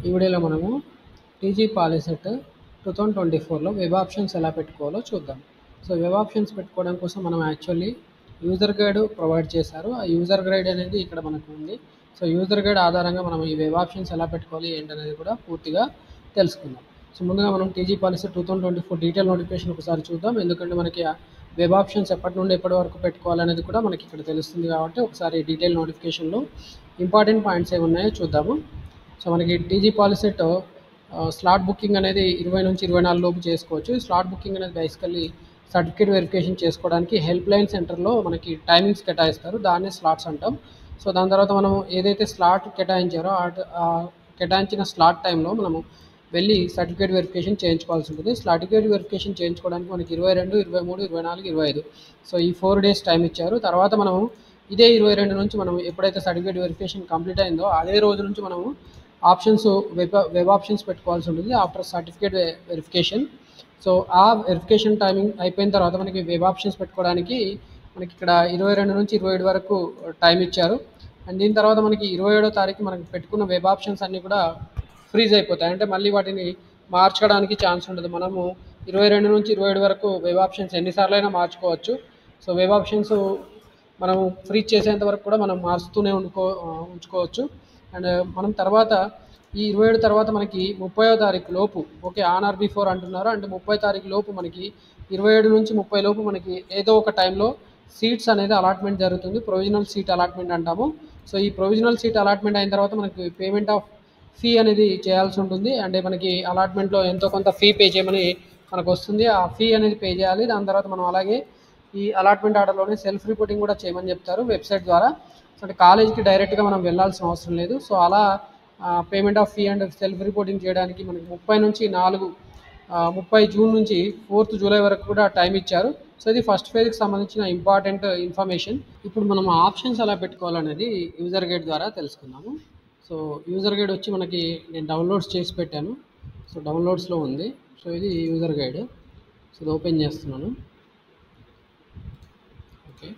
ఈ వీడియోలో మనము టీజీ పాలిసెట్ 2024లో వెబ్ ఆప్షన్స్ ఎలా పెట్టుకోవాలో చూద్దాం. సో వెబ్ ఆప్షన్స్ పెట్టుకోవడం కోసం మనం యాక్చువల్లీ యూజర్ గైడ్ ప్రొవైడ్ చేశారు. ఆ యూజర్ గైడ్ అనేది ఇక్కడ మనకు ఉంది. సో యూజర్ గైడ్ ఆధారంగా మనం ఈ వెబ్ ఆప్షన్స్ ఎలా పెట్టుకోవాలి ఏంటనేది కూడా పూర్తిగా తెలుసుకుందాం. సో ముందుగా మనం టీజీ పాలిసెట్ 2024 డీటెయిల్ నోటిఫికేషన్ ఒకసారి చూద్దాం. ఎందుకంటే మనకి వెబ్ ఆప్షన్స్ ఎప్పటి నుండి ఎప్పటి వరకు పెట్టుకోవాలనేది కూడా మనకి ఇక్కడ తెలుస్తుంది కాబట్టి ఒకసారి డీటెయిల్ నోటిఫికేషన్లో ఇంపార్టెంట్ పాయింట్స్ ఏమి ఉన్నాయో చూద్దాము. సో మనకి టీజీ పాలిసెట్ స్లాట్ బుకింగ్ అనేది 20 నుంచి 24 లోపు చేసుకోవచ్చు. స్లాట్ బుకింగ్ అనేది బేసికల్లీ సర్టిఫికేట్ వెరిఫికేషన్ చేసుకోవడానికి హెల్ప్ లైన్ సెంటర్లో మనకి టైమింగ్స్ కేటాయిస్తారు, దాన్నే స్లాట్స్ అంటాం. సో దాని తర్వాత మనం ఏదైతే స్లాట్ కేటాయించారో కేటాయించిన స్లాట్ టైంలో మనము వెళ్ళి సర్టిఫికేట్ వెరిఫికేషన్ చేయించుకోవాల్సి ఉంటుంది. సర్టిఫికేట్ వెరిఫికేషన్ చేయించుకోవడానికి మనకి 22, 23, 24, 25 సో ఈ 4 డేస్ టైం ఇచ్చారు. తర్వాత మనము ఇదే 22 నుంచి మనం ఎప్పుడైతే సర్టిఫికేట్ వెరిఫికేషన్ కంప్లీట్ అయిందో అదే రోజు నుంచి మనము ఆప్షన్స్ వెబ్ ఆప్షన్స్ పెట్టుకోవాల్సి ఉంటుంది ఆఫ్టర్ సర్టిఫికేట్ వెరిఫికేషన్. సో ఆ వెరిఫికేషన్ టైమింగ్ అయిపోయిన తర్వాత మనకి వెబ్ ఆప్షన్స్ పెట్టుకోవడానికి మనకి ఇక్కడ 22 నుంచి 27 వరకు టైం ఇచ్చారు. అండ్ దీని తర్వాత మనకి 27వ తారీఖు మనకి పెట్టుకున్న వెబ్ ఆప్షన్స్ అన్నీ కూడా ఫ్రీజ్ అయిపోతాయి, అంటే మళ్ళీ వాటిని మార్చడానికి ఛాన్స్ ఉండదు. మనము 22 నుంచి 27 వరకు వెబ్ ఆప్షన్స్ ఎన్నిసార్లు అయినా మార్చుకోవచ్చు. సో వెబ్ ఆప్షన్స్ మనము ఫ్రీజ్ చేసేంత వరకు కూడా మనం మారుస్తూనే ఉంచుకోవచ్చు. అండ్ మనం తర్వాత ఈ 27 తర్వాత మనకి 30వ తారీఖు లోపు ఓకే ఆన్ ఆర్ బిఫోర్ అంటున్నారు, అంటే 30 తారీఖు లోపు మనకి 27 నుంచి 30 లోపు మనకి ఏదో ఒక టైంలో సీట్స్ అనేది అలాట్మెంట్ జరుగుతుంది. ప్రొవిజనల్ సీట్ అలాట్మెంట్ అంటాము. సో ఈ ప్రొవిజనల్ సీట్ అలాట్మెంట్ అయిన తర్వాత మనకి పేమెంట్ ఆఫ్ ఫీ అనేది చేయాల్సి ఉంటుంది. అంటే మనకి అలాట్మెంట్లో ఎంతో కొంత ఫీ పే చేయమని మనకు వస్తుంది. ఆ ఫీ అనేది పే చేయాలి. దాని తర్వాత మనం అలాగే ఈ అలాట్మెంట్ ఆర్డర్లోనే సెల్ఫ్ రిపోర్టింగ్ కూడా చేయమని చెప్తారు వెబ్సైట్ ద్వారా. అంటే కాలేజ్కి డైరెక్ట్గా మనం వెళ్ళాల్సిన అవసరం లేదు. సో అలా payment of fee and self reporting చేయడానికి మనకి 30 జూన్ నుంచి 4 జూలై వరకు కూడా టైం ఇచ్చారు. సో ఇది ఫస్ట్ ఫేజ్కి సంబంధించిన ఇంపార్టెంట్ ఇన్ఫర్మేషన్. ఇప్పుడు మనం ఆప్షన్స్ ఎలా పెట్టుకోవాలనేది యూజర్ గైడ్ ద్వారా తెలుసుకుందాము. సో యూజర్ గైడ్ వచ్చి మనకి నేను డౌన్లోడ్స్ చేసి పెట్టాను. సో డౌన్లోడ్స్లో ఉంది. సో ఇది యూజర్ గైడ్. సో ఇది ఓపెన్ చేస్తున్నాను. ఓకే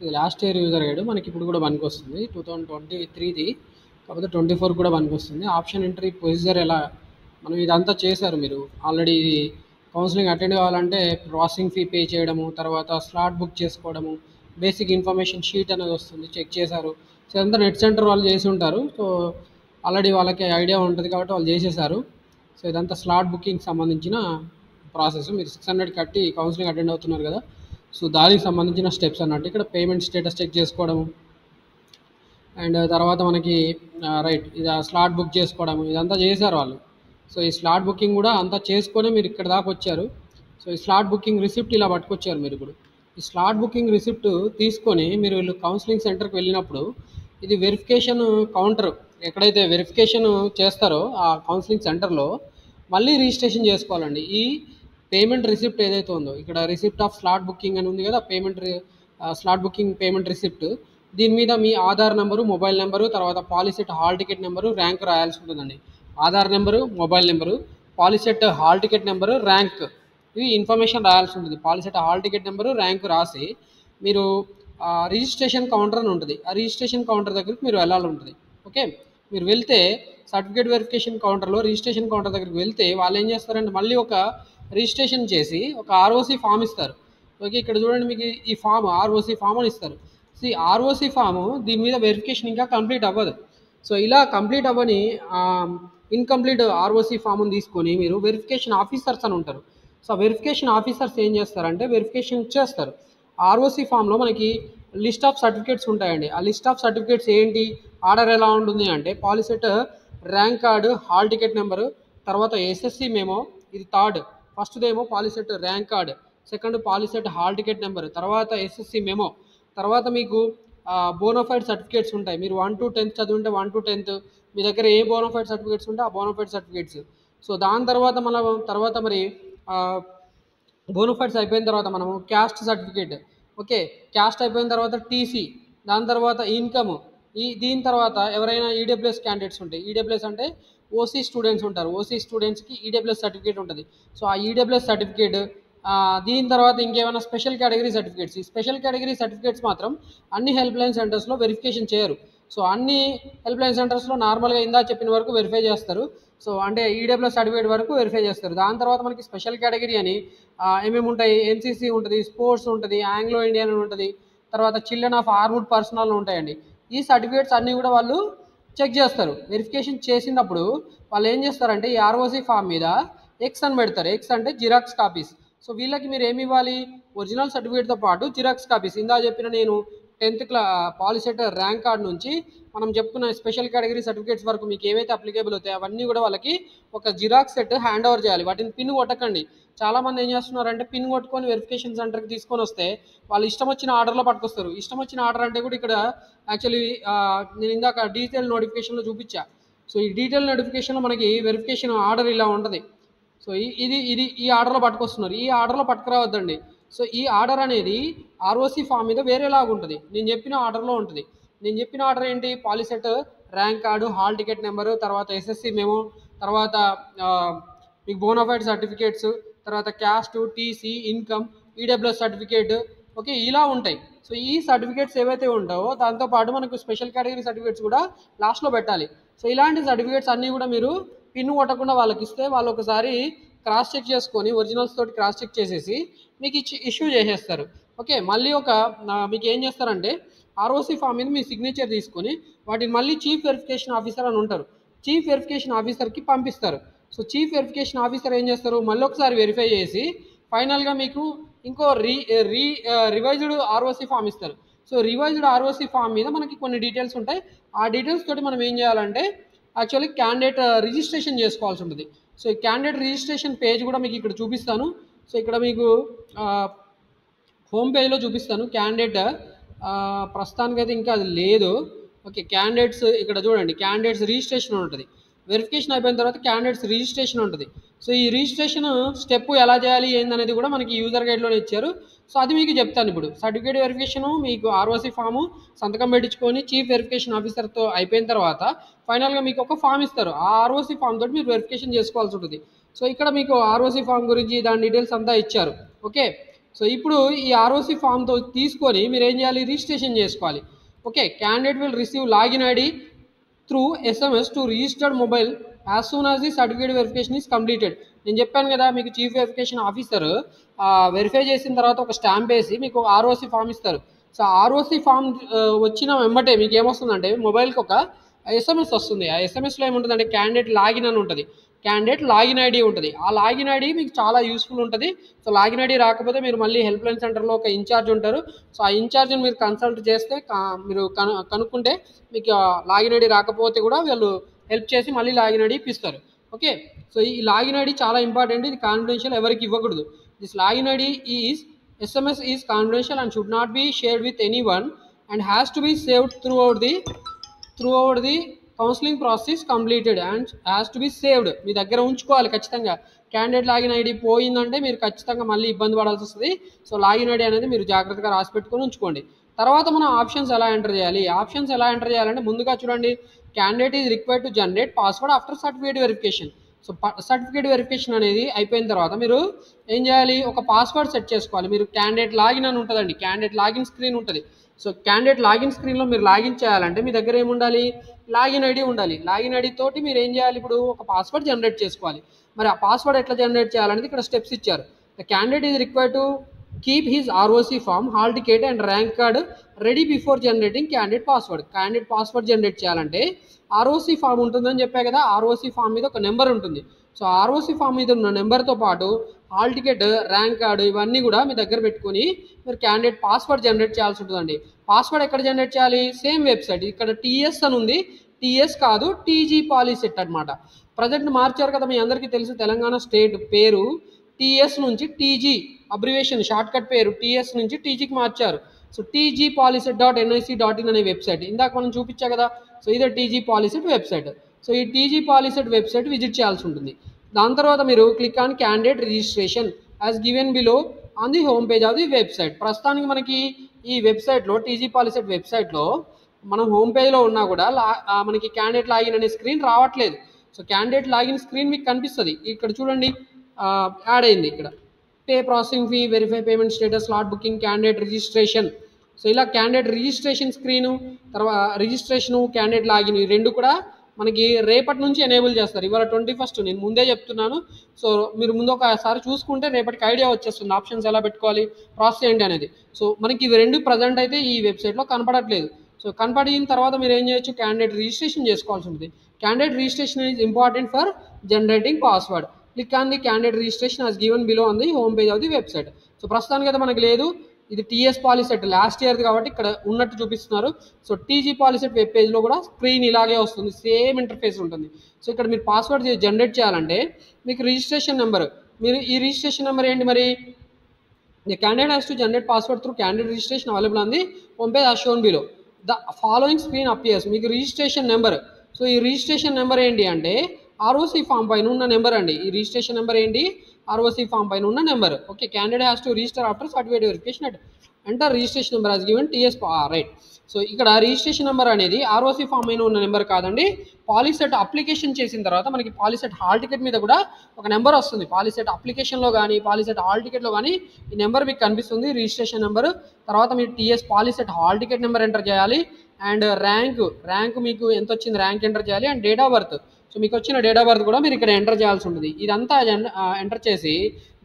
ఇది లాస్ట్ ఇయర్ యూజర్ గైడ్ మనకి ఇప్పుడు కూడా పనికి వస్తుంది. 2023ది కాకపోతే 24 కూడా పనికి వస్తుంది. ఆప్షన్ ఎంట్రీ ప్రొసీజర్ ఎలా మనం ఇదంతా చేశారు మీరు ఆల్రెడీ. కౌన్సిలింగ్ అటెండ్ కావాలంటే ప్రాసెసింగ్ ఫీ పే చేయడము, తర్వాత స్లాట్ బుక్ చేసుకోవడము, బేసిక్ ఇన్ఫర్మేషన్ షీట్ అనేది వస్తుంది, చెక్ చేశారు. సో అంతా నెట్ సెంటర్ వాళ్ళు చేసి ఉంటారు. సో ఆల్రెడీ వాళ్ళకి ఐడియా ఉంటుంది కాబట్టి వాళ్ళు చేసేసారు. సో ఇదంతా స్లాట్ బుకింగ్ సంబంధించిన ప్రాసెస్. మీరు 600 కట్టి కౌన్సిలింగ్ అటెండ్ అవుతున్నారు కదా, సో దానికి సంబంధించిన స్టెప్స్ అన్నట్టు. ఇక్కడ పేమెంట్ స్టేటస్ చెక్ చేసుకోవడము అండ్ తర్వాత మనకి రైట్ ఇది స్లాట్ బుక్ చేసుకోవడము ఇదంతా చేశారు వాళ్ళు. సో ఈ స్లాట్ బుకింగ్ కూడా అంతా చేసుకొని మీరు ఇక్కడ దాకా వచ్చారు. సో ఈ స్లాట్ బుకింగ్ రిసిప్ట్ ఇలా పట్టుకొచ్చారు మీరు. ఇప్పుడు ఈ స్లాట్ బుకింగ్ రిసిప్ట్ తీసుకొని మీరు వీళ్ళు కౌన్సిలింగ్ సెంటర్కి వెళ్ళినప్పుడు ఇది వెరిఫికేషన్ కౌంటర్ ఎక్కడైతే వెరిఫికేషన్ చేస్తారో ఆ కౌన్సిలింగ్ సెంటర్లో మళ్ళీ రిజిస్ట్రేషన్ చేసుకోవాలండి. ఈ పేమెంట్ రిసిప్ట్ ఏదైతే ఉందో ఇక్కడ రిసిప్ట్ ఆఫ్ స్లాట్ బుకింగ్ అని ఉంది కదా, స్లాట్ బుకింగ్ పేమెంట్ రిసిప్ట్, దీని మీద మీ ఆధార్ నెంబరు, మొబైల్ నెంబరు, తర్వాత POLYCET hall ticket number, rank రాయాల్సి ఉంటుందండి. Aadhaar number, mobile number, POLYCET hall ticket number, rank, ఇవి ఇన్ఫర్మేషన్ రాయాల్సి ఉంటుంది. POLYCET hall ticket number, rank రాసి మీరు రిజిస్ట్రేషన్ కౌంటర్ అని ఉంటుంది, ఆ రిజిస్ట్రేషన్ కౌంటర్ దగ్గరికి మీరు వెళ్ళాలి ఉంటుంది. ఓకే మీరు వెళ్తే సర్టిఫికేట్ వెరిఫికేషన్ కౌంటర్లో రిజిస్ట్రేషన్ కౌంటర్ దగ్గరికి వెళ్తే వాళ్ళు ఏం చేస్తారంటే మళ్ళీ ఒక రిజిస్ట్రేషన్ చేసి ఒక ఆర్ఓసి ఫామ్ ఇస్తారు. ఓకే ఇక్కడ చూడండి మీకు ఈ ఫామ్ ఆర్ఓసి ఫామ్ అని ఇస్తారు. సో ఈ ఆర్ఓసి ఫాము దీని మీద వెరిఫికేషన్ ఇంకా కంప్లీట్ అవ్వదు. సో ఇలా కంప్లీట్ అవ్వని ఇన్కంప్లీట్ ఆర్ఓసి ఫామ్ని తీసుకొని మీరు వెరిఫికేషన్ ఆఫీసర్స్ అని ఉంటారు. సో వెరిఫికేషన్ ఆఫీసర్స్ ఏం చేస్తారంటే వెరిఫికేషన్ ఇచ్చేస్తారు. ఆర్ఓసి ఫామ్లో మనకి లిస్ట్ ఆఫ్ సర్టిఫికేట్స్ ఉంటాయండి. ఆ లిస్ట్ ఆఫ్ సర్టిఫికేట్స్ ఏంటి, ఆర్డర్ ఎలా ఉంటుంది అంటే POLYCET rank card, hall ticket number, తర్వాత ఎస్ఎస్సి మెమో, ఇది థర్డ్. ఫస్ట్దేమో POLYCET rank card, second POLYCET hall ticket number, తర్వాత ఎస్ఎస్సి మెమో, తర్వాత మీకు బోనోఫైడ్ సర్టిఫికేట్స్ ఉంటాయి. మీరు 1 to 10th చదివింటే 1 to 10th మీ దగ్గర ఏ బోనోఫైడ్ సర్టిఫికేట్స్ ఉంటే ఆ బోనోఫైడ్ సర్టిఫికేట్స్. సో దాని తర్వాత మరి బోనోఫైడ్స్ అయిపోయిన తర్వాత మనము క్యాస్ట్ సర్టిఫికేట్, ఓకే క్యాస్ట్ అయిపోయిన తర్వాత టీసీ, దాని తర్వాత ఇన్కమ్, దీని తర్వాత ఎవరైనా ఈడబ్ల్యూఎస్ క్యాండిడేట్స్ ఉంటాయి. ఈడబ్ల్యూఎస్ అంటే ఓసీ స్టూడెంట్స్ ఉంటారు. ఓసీ స్టూడెంట్స్కి ఈడబ్ల్యూఎస్ సర్టిఫికేట్ ఉంటుంది. సో ఆ ఈడబ్ల్యూఎస్ సర్టిఫికేట్ దీని తర్వాత ఇంకేమైనా స్పెషల్ కేటగిరీ సర్టిఫికేట్స్. ఈ స్పెషల్ కేటగిరీ సర్టిఫికేట్స్ మాత్రం అన్ని హెల్ప్ లైన్ సెంటర్స్లో వెరిఫికేషన్ చేయరు. సో అన్ని హెల్ప్ లైన్ సెంటర్స్లో నార్మల్గా ఇందా చెప్పిన వరకు వెరిఫై చేస్తారు. సో అంటే ఈడబ్ల్యూఎస్ సర్టిఫికేట్ వరకు వెరిఫై చేస్తారు. దాని తర్వాత మనకి స్పెషల్ కేటగిరీ అని ఏమేమి ఉంటాయి, ఎన్సీసీ ఉంటుంది, స్పోర్ట్స్ ఉంటుంది, ఆంగ్లో ఇండియన్ ఉంటుంది, తర్వాత చిల్డ్రన్ ఆఫ్ ఆర్మ్డ్ పర్సనల్ ఉంటాయండి. ఈ సర్టిఫికేట్స్ అన్నీ కూడా వాళ్ళు చెక్ చేస్తారు. వెరిఫికేషన్ చేసినప్పుడు వాళ్ళు ఏం చేస్తారంటే ఈ ఆర్ఓసి ఫామ్ మీద ఎక్స్ అని పెడతారు. ఎక్స్ అంటే జిరాక్స్ కాపీస్. సో వీళ్ళకి మీరు ఏమి ఇవ్వాలి, ఒరిజినల్ సర్టిఫికేట్తో పాటు జిరాక్స్ కాపీస్. ఇందా చెప్పిన నేను 10th పాలిసెట్ ర్యాంక్ కార్డ్ నుంచి మనం చెప్పుకున్న స్పెషల్ కేటగిరీ సర్టిఫికేట్స్ వరకు మీకు ఏవైతే అప్లికేబుల్ అవుతాయో అవన్నీ కూడా వాళ్ళకి ఒక జిరాక్స్ సెట్ హ్యాండ్ ఓవర్ చేయాలి. వాటిని పిన్ కొట్టకండి. చాలామంది ఏం చేస్తున్నారంటే పిన్ కొట్టుకొని వెరిఫికేషన్ సెంటర్కి తీసుకొని వస్తే వాళ్ళు ఇష్టం వచ్చిన ఆర్డర్లో పట్టుకొస్తారు. ఇష్టం వచ్చిన ఆర్డర్ అంటే కూడా ఇక్కడ యాక్చువల్లీ నేను ఇందాక డీటెయిల్ నోటిఫికేషన్లో చూపించా. సో ఈ డీటెయిల్ నోటిఫికేషన్లో మనకి వెరిఫికేషన్ ఆర్డర్ ఇలా ఉంటుంది. సో ఇది ఈ ఆర్డర్లో పట్టుకొస్తున్నారు. ఈ ఆర్డర్లో పట్టుకురావద్దండి. సో ఈ ఆర్డర్ అనేది ఆర్ఓసి ఫామ్ మీద వేరేలాగా ఉంటుంది. నేను చెప్పిన ఆర్డర్లో ఉంటుంది. నేను చెప్పిన ఆర్డర్ ఏంటి, POLYCET rank card, hall ticket number, తర్వాత ఎస్ఎస్సి మెమో, తర్వాత మీకు బోనాఫైడ్ సర్టిఫికేట్స్, తర్వాత caste, TC, income, EWS certificate, okay ఇలా ఉంటాయి. సో ఈ సర్టిఫికేట్స్ ఏవైతే ఉంటావో దాంతోపాటు మనకు స్పెషల్ కేటగిరీ సర్టిఫికేట్స్ కూడా లాస్ట్లో పెట్టాలి. సో ఇలాంటి సర్టిఫికేట్స్ అన్నీ కూడా మీరు పిన్ కొట్టకుండా వాళ్ళకి ఇస్తే వాళ్ళు ఒకసారి క్రాస్ చెక్ చేసుకొని ఒరిజినల్స్ తోటి క్రాస్ చెక్ చేసేసి మీకు ఇష్యూ చేసేస్తారు. ఓకే మళ్ళీ మీకు ఏం చేస్తారంటే ఆర్ఓసి ఫామ్ మీద మీ సిగ్నేచర్ తీసుకొని వాటిని మళ్ళీ చీఫ్ వెరిఫికేషన్ ఆఫీసర్ అని ఉంటారు, చీఫ్ వెరిఫికేషన్ ఆఫీసర్కి పంపిస్తారు. సో చీఫ్ వెరిఫికేషన్ ఆఫీసర్ ఏం చేస్తారు, మళ్ళీ ఒకసారి వెరిఫై చేసి ఫైనల్గా మీకు ఇంకో రివైజ్డ్ ఆర్ఓసి ఫామ్ ఇస్తారు. సో రివైజ్డ్ ఆర్ఓసి ఫామ్ మీద మనకి కొన్ని డీటెయిల్స్ ఉంటాయి. ఆ డీటెయిల్స్ తోటి మనం ఏం చేయాలంటే యాక్చువల్లీ క్యాండిడేట్ రిజిస్ట్రేషన్ చేసుకోవాల్సి ఉంటుంది. సో ఈ క్యాండిడేట్ రిజిస్ట్రేషన్ పేజ్ కూడా మీకు ఇక్కడ చూపిస్తాను. సో ఇక్కడ మీకు హోమ్ పేజ్లో చూపిస్తాను. క్యాండిడేట్ ప్రస్తుతానికైతే ఇంకా అది లేదు. ఓకే క్యాండిడేట్స్ ఇక్కడ చూడండి, క్యాండిడేట్స్ రిజిస్ట్రేషన్ ఉంటుంది. వెరిఫికేషన్ అయిపోయిన తర్వాత క్యాండిడేట్స్ రిజిస్ట్రేషన్ ఉంటుంది. సో ఈ రిజిస్ట్రేషన్ స్టెప్ ఎలా చేయాలి ఏందనేది కూడా మనకి యూజర్ గైడ్లోనే ఇచ్చారు. సో అది మీకు చెప్తాను ఇప్పుడు. సర్టిఫికేట్ వెరిఫికేషను మీకు ఆర్ఓసి ఫాము సంతకం పెట్టించుకొని చీఫ్ వెరిఫికేషన్ ఆఫీసర్తో అయిపోయిన తర్వాత ఫైనల్గా మీకు ఒక ఫామ్ ఇస్తారు. ఆ ఆర్ఓసి ఫామ్ తోటి మీరు వెరిఫికేషన్ చేసుకోవాల్సి ఉంటుంది. సో ఇక్కడ మీకు ఆర్ఓసి ఫామ్ గురించి దాని డీటెయిల్స్ అంతా ఇచ్చారు. ఓకే సో ఇప్పుడు ఈ ఆర్ఓసి ఫామ్తో తీసుకొని మీరు ఏం చేయాలి, రిజిస్ట్రేషన్ చేసుకోవాలి. Okay candidate will receive login ID through SMS to registered mobile as soon as the certificate verification is completed. నేను చెప్పాను కదా మీకు చీఫ్ వెరిఫికేషన్ ఆఫీసర్ వెరిఫై చేసిన తర్వాత ఒక స్టాంప్ వేసి మీకు ఆర్ఓసి ఫామ్ ఇస్తారు. సో ఆర్ఓసి ఫామ్ వచ్చిన వెంబటే మీకు ఏమొస్తుందంటే మొబైల్కి ఒక SMS వస్తుంది. ఆ SMSలో ఏముంటుందంటే క్యాండిడేట్ లాగిన్ అని ఉంటుంది, క్యాండిడేట్ లాగిన్ ఐడి ఉంటుంది. ఆ లాగిన్ ఐడి మీకు చాలా యూస్ఫుల్ ఉంటుంది. సో లాగిన్ ఐడి రాకపోతే మీరు మళ్ళీ హెల్ప్ లైన్ సెంటర్లో ఒక ఇన్ఛార్జ్ ఉంటారు. సో ఆ ఇన్ఛార్జ్ని మీరు కన్సల్ట్ చేస్తే మీరు కనుక్కుంటే మీకు లాగిన్ ఐడి రాకపోతే కూడా వీళ్ళు హెల్ప్ చేసి మళ్ళీ లాగిన్ ఐడి ఇప్పిస్తారు. ఓకే సో ఈ లాగిన్ ఐడి చాలా ఇంపార్టెంట్, ఇది కాన్ఫిడెన్షియల్, ఎవరికి ఇవ్వకూడదు. This login ID is SMS is confidential and should not be shared with anyone and has to be saved throughout the counselling process completed and has to be saved. మీ దగ్గర ఉంచుకోవాలి ఖచ్చితంగా. Candidate login ID పోయిందంటే మీరు ఖచ్చితంగా మళ్ళీ ఇబ్బంది పడాల్సి వస్తుంది. సో లాగిన్ ఐడి అనేది మీరు జాగ్రత్తగా రాసి పెట్టుకొని ఉంచుకోండి. తర్వాత మనం ఆప్షన్స్ ఎలా ఎంటర్ చేయాలి, ఆప్షన్స్ ఎలా ఎంటర్ చేయాలంటే ముందుగా చూడండి, candidate is required to generate password after certificate verification. So certificate verification అనేది అయిపోయిన తర్వాత మీరు ఏం చేయాలి, ఒక పాస్వర్డ్ సెట్ చేసుకోవాలి. మీరు క్యాండిడేట్ లాగిన్ అని ఉంటుందండి, క్యాండిడేట్ లాగిన్ స్క్రీన్ ఉంటుంది. సో క్యాండిడేట్ లాగిన్ స్క్రీన్లో మీరు లాగిన్ చేయాలంటే మీ దగ్గర ఏముండాలి, లాగిన్ ఐడి ఉండాలి. లాగిన్ ఐడి తోటి మీరు ఏం చేయాలి, ఇప్పుడు ఒక పాస్వర్డ్ జనరేట్ చేసుకోవాలి. మరి ఆ పాస్వర్డ్ ఎట్లా జనరేట్ చేయాలనేది ఇక్కడ స్టెప్స్ ఇచ్చారు. The candidate is required to keep his ROC form, hall ticket and rank card ready before generating candidate password. Candidate password generate చేయాలంటే ఆర్ఓసి ఫామ్ ఉంటుందని చెప్పా కదా, ఆర్ఓసి ఫామ్ మీద ఒక నెంబర్ ఉంటుంది. సో ఆర్ఓసి ఫామ్ మీద ఉన్న నెంబర్తో పాటు హాల్ టికెట్, ర్యాంక్ కార్డు ఇవన్నీ కూడా మీ దగ్గర పెట్టుకొని మీరు క్యాండిడేట్ పాస్వర్డ్ జనరేట్ చేయాల్సి ఉంటుందండి. పాస్వర్డ్ ఎక్కడ జనరేట్ చేయాలి, సేమ్ వెబ్సైట్. ఇక్కడ TS అని ఉంది, TS కాదు TG పాలిసెట్ అనమాట. ప్రజెంట్ మార్చారు కదా, మీ అందరికీ తెలుసు తెలంగాణ స్టేట్ పేరు TS నుంచి TG అబ్రివేషన్ షార్ట్కట్ పేరు TS నుంచి TGకి మార్చారు. సో tgpoliset.nic.in అనే వెబ్సైట్ ఇందాక మనం చూపించా కదా. సో ఇదే TG పాలిసెట్ వెబ్సైట్. సో ఈ TG పాలిసెట్ వెబ్సైట్ విజిట్ చేయాల్సి ఉంటుంది. దాని తర్వాత మీరు click on candidate registration as given below on the home page of the website. ప్రస్తుతానికి మనకి ఈ వెబ్సైట్లో TG పాలిసెట్ వెబ్సైట్లో మనం హోమ్ పేజ్లో ఉన్నా కూడా మనకి క్యాండిడేట్ లాగిన్ అనే స్క్రీన్ రావట్లేదు. సో క్యాండిడేట్ లాగిన్ స్క్రీన్ మీకు కనిపిస్తుంది ఇక్కడ చూడండి, యాడ్ అయింది. ఇక్కడ pay processing fee, verify payment status, slot booking, candidate registration. So ఇలా క్యాండిడేట్ రిజిస్ట్రేషన్ స్క్రీను, తర్వాత రిజిస్ట్రేషను, క్యాండిడేట్ లాగిన్ ఈ రెండు కూడా మనకి రేపటి నుంచి ఎనేబుల్ చేస్తారు. ఇవాళ 21st నేను ముందే చెప్తున్నాను. సో మీరు ముందు ఒకసారి చూసుకుంటే రేపటికి ఐడియా వచ్చేస్తుంది ఆప్షన్స్ ఎలా పెట్టుకోవాలి, ప్రాసెస్ ఏంటి అనేది. సో మనకి ఇవి రెండు ప్రజెంట్ అయితే ఈ వెబ్సైట్లో కనపడట్లేదు. సో కనపడిన తర్వాత మీరు ఏం చేయొచ్చు, క్యాండిడేట్ రిజిస్ట్రేషన్ చేసుకోవాల్సి ఉంటుంది. Candidate registration is important for generating password. Click on the candidate registration as given below on the home page of the website. So ప్రస్తుతానికి అయితే మనకి లేదు, ఇది టీఎస్ పాలిసెట్ లాస్ట్ ఇయర్ది కాబట్టి ఇక్కడ ఉన్నట్టు చూపిస్తున్నారు. సో టీజీ పాలిసెట్ వెబ్ పేజ్లో కూడా స్క్రీన్ ఇలాగే వస్తుంది, సేమ్ ఇంటర్ఫేస్ ఉంటుంది. సో ఇక్కడ మీరు పాస్వర్డ్ జనరేట్ చేయాలంటే మీకు రిజిస్ట్రేషన్ నెంబర్, మీరు ఈ రిజిస్ట్రేషన్ నెంబర్ ఏంటి మరి, the candidate has to generate password through candidate registration available on the home page as shown below. The following screen appears. మీకు రిజిస్ట్రేషన్ నెంబర్, సో ఈ రిజిస్ట్రేషన్ నెంబర్ ఏంటి అంటే ఆర్ఓసి ఫామ్ పైన ఉన్న నెంబర్ అండి. ఈ రిజిస్ట్రేషన్ నెంబర్ ఏంటి, ROC form పైన ఉన్న number. Okay, candidate has to register after certificate verification at enter registration number as given TS right. So ఇక్కడ రిజిస్ట్రేషన్ నెంబర్ అనేది ఆర్ఓసి ఫామ్ పైన ఉన్న నెంబర్ కాదండి. పాలిసెట్ అప్లికేషన్ చేసిన తర్వాత మనకి పాలిసెట్ హాల్ టికెట్ మీద కూడా ఒక నెంబర్ వస్తుంది. పాలిసెట్ అప్లికేషన్లో కానీ పాలిసెట్ హాల్ టికెట్లో కానీ ఈ నెంబర్ మీకు కనిపిస్తుంది, రిజిస్ట్రేషన్ నెంబర్. తర్వాత మీరు TS POLYCET hall ticket number enter చేయాలి. అండ్ ర్యాంక్ మీకు ఎంత వచ్చింది ర్యాంక్ ఎంటర్ చేయాలి. And date of birth, so మీకు వచ్చిన డేట్ ఆఫ్ బర్త్ కూడా మీరు ఇక్కడ ఎంటర్ చేయాల్సి ఉంటుంది. ఇదంతా ఎంటర్ చేసి